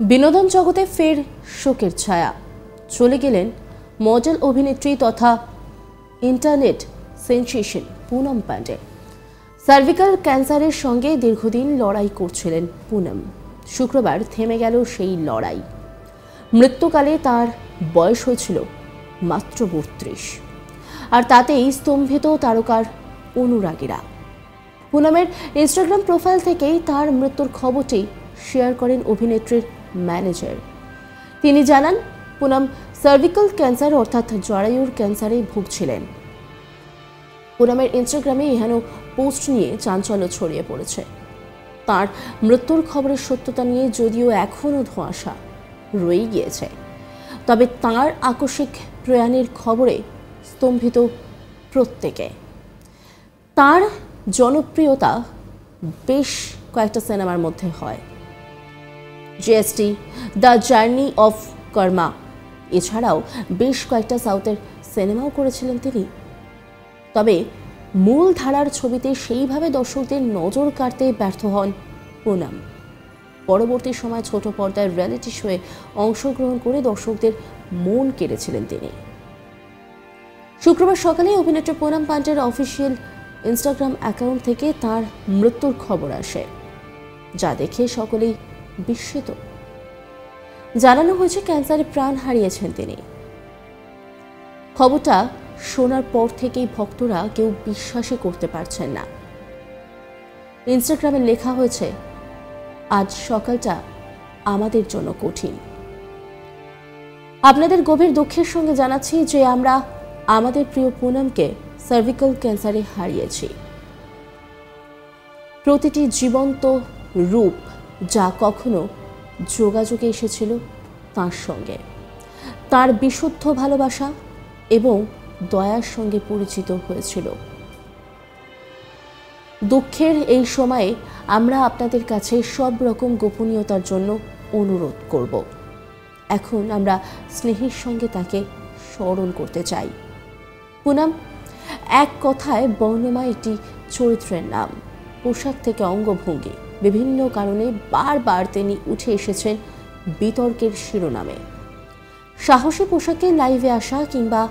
বিনোদন জগতে ফের শোকের ছায়া। চলে গেলেন মডেল অভিনেত্রী তথা internet sensation Poonam Pandey. Cervical ক্যান্সারের সঙ্গে দীর্ঘদিন লড়াই করছিলেন পুনম। শুক্রবার থেমে গেল সেই লড়াই। মৃত্যুকালে তার বয়স হয়েছিল মাত্র ৩২, আর তাতেই স্তম্ভিত তারকার অনুরাগীরা। পুনমের ইনস্টাগ্রাম প্রোফাইল থেকেই তার মৃত্যুর খবরটি শেয়ার করেন অভিনেত্রীর ম্যানেজার। তিনি জানান, পুনম সার্ভিক্যাল ক্যান্সার অর্থাৎ জরায়ুর ক্যান্সারে ভুগছিলেন। পুনমের ইনস্টাগ্রামে এহেন পোস্ট নিয়ে চাঞ্চল্য ছড়িয়ে পড়েছে। তার মৃত্যুর খবরের সত্যতা নিয়ে যদিও এখনও ধোঁয়াশা রয়ে গিয়েছে, তবে তার আকস্মিক প্রয়াণের খবরে স্তম্ভিত প্রত্যেকে। তার জনপ্রিয়তা বেশ কয়েকটা সিনেমার মধ্যে হয়, জিএসটি, দ্য জার্নি অফ কর্মা, এছাড়াও বেশ কয়েকটা সাউথের সিনেমাও করেছিলেন তিনি। তবে মূল ধারার ছবিতে সেইভাবে দর্শকদের নজর কাড়তে ব্যর্থ হন পুনম। পরবর্তী সময় ছোট পর্দায় রিয়েলিটি শোয়ে অংশগ্রহণ করে দর্শকদের মন কেড়েছিলেন তিনি। শুক্রবার সকালে অভিনেত্রী পুনম পান্ডের অফিসিয়াল ইনস্টাগ্রাম অ্যাকাউন্ট থেকে তার মৃত্যুর খবর আসে, যা দেখে সকলেই বিস্মিত। জানানো হয়েছে ক্যান্সারে প্রাণ হারিয়েছেন তিনি। খবরটা শোনার পর থেকেই ভক্তরা কেউ বিশ্বাসই করতে পারছেন না। ইনস্টাগ্রামে লেখা হয়েছে, আজ সকালটা আমাদের জন্য কঠিন। আপনাদের গভীর দুঃখের সঙ্গে জানাচ্ছি যে আমরা আমাদের প্রিয় পুনমকে সার্ভিক্যাল ক্যান্সারে হারিয়েছি। প্রতিটি জীবন্ত রূপ যা কখনো যোগাযোগে এসেছিল তার সঙ্গে, তার বিশুদ্ধ ভালোবাসা এবং দয়ার সঙ্গে পরিচিত হয়েছিল। দুঃখের এই সময়ে আমরা আপনাদের কাছে সব রকম গোপনীয়তার জন্য অনুরোধ করব। এখন আমরা স্নেহের সঙ্গে তাকে স্মরণ করতে চাই। পুনম এক কথায় বর্ণময় একটি চরিত্রের নাম। পোশাক থেকে অঙ্গভঙ্গি, বিভিন্ন কারণে বারবার তিনি উঠে এসেছেন বিতর্কের শিরোনামে। সাহসী পোশাকে লাইভে আসা কিংবা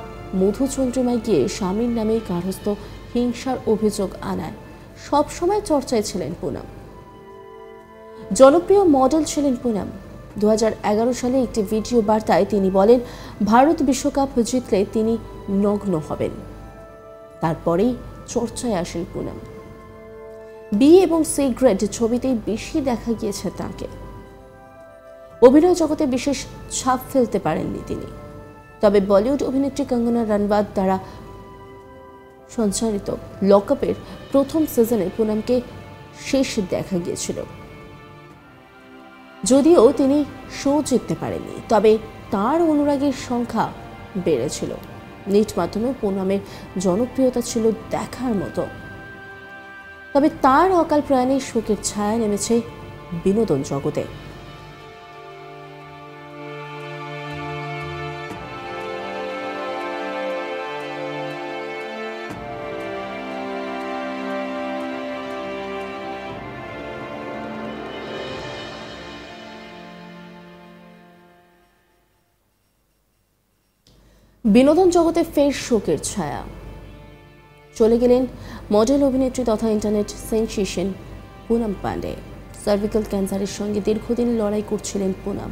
মধুচন্দ্রিমায় গিয়ে স্বামীর নামে গার্হস্থ্য হিংসার অভিযোগ আনায় সবসময় চর্চায় ছিলেন পুনম। জনপ্রিয় মডেল ছিলেন পুনম। 2011 সালে একটি ভিডিও বার্তায় তিনি বলেন, ভারত বিশ্বকাপ জিতলে তিনি নগ্ন হবেন। তারপরেই চর্চায় আসেন পুনম। বি এবং সি গ্রেড ছবিতেই বেশি দেখা গিয়েছে তাঁকে। অভিনয় জগতে বিশেষ ছাপ ফেলতে পারেননি তিনি। তবে বলিউড অভিনেত্রী কঙ্গনা রানাওয়াত দ্বারা সঞ্চালিত লকআপের প্রথম সিজনে পুনমকে শেষ দেখা গিয়েছিল। যদিও তিনি শো জিততে পারেননি, তবে তার অনুরাগীর সংখ্যা বেড়েছিল। নেট মাধ্যমে পুনমের জনপ্রিয়তা ছিল দেখার মতো। তবে তার অকাল প্রয়াণে শোকের ছায়া নেমেছে বিনোদন জগতে। বিনোদন জগতে ফের শোকের ছায়া। চলে গেলেন মডেল অভিনেত্রী তথা internet sensation Poonam Pandey. Cervical ক্যান্সারের সঙ্গে দীর্ঘদিন লড়াই করছিলেন পুনম।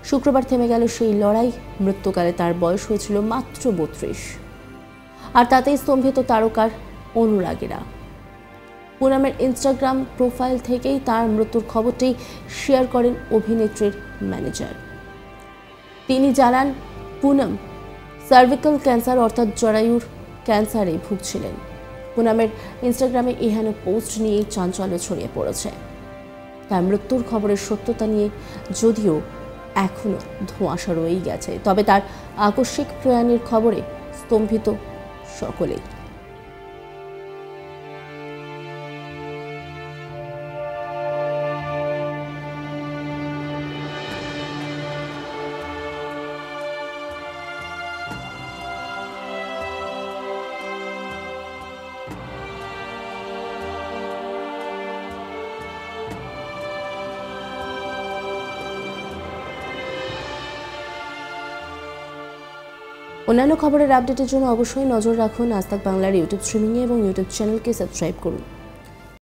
শুক্রবার থেমে গেল সেই লড়াই। মৃত্যুকালে তার বয়স হয়েছিল মাত্র ৩২, আর তাতেই স্তম্ভিত তারকার অনুরাগীরা। পুনমের ইনস্টাগ্রাম প্রোফাইল থেকেই তার মৃত্যুর খবরটি শেয়ার করেন অভিনেত্রীর ম্যানেজার। তিনি জানান, পুনম সার্ভিক্যাল ক্যান্সার অর্থাৎ জরায়ুর ক্যান্সারে ভুগছিলেন। পুনমের ইনস্টাগ্রামে এহেন পোস্ট নিয়ে চাঞ্চল্য ছড়িয়ে পড়েছে। তার মৃত্যুর খবরের সত্যতা নিয়ে যদিও এখনও ধোঁয়াশা রয়েই গেছে, তবে তার আকস্মিক প্রয়াণের খবরে স্তম্ভিত সকলেই। অন্যান্য খবরের আপডেটের জন্য অবশ্যই নজর রাখুন আজ তাক বাংলার ইউটিউব স্ট্রিমিংয়ে এবং ইউটিউব চ্যানেলকে সাবস্ক্রাইব করুন।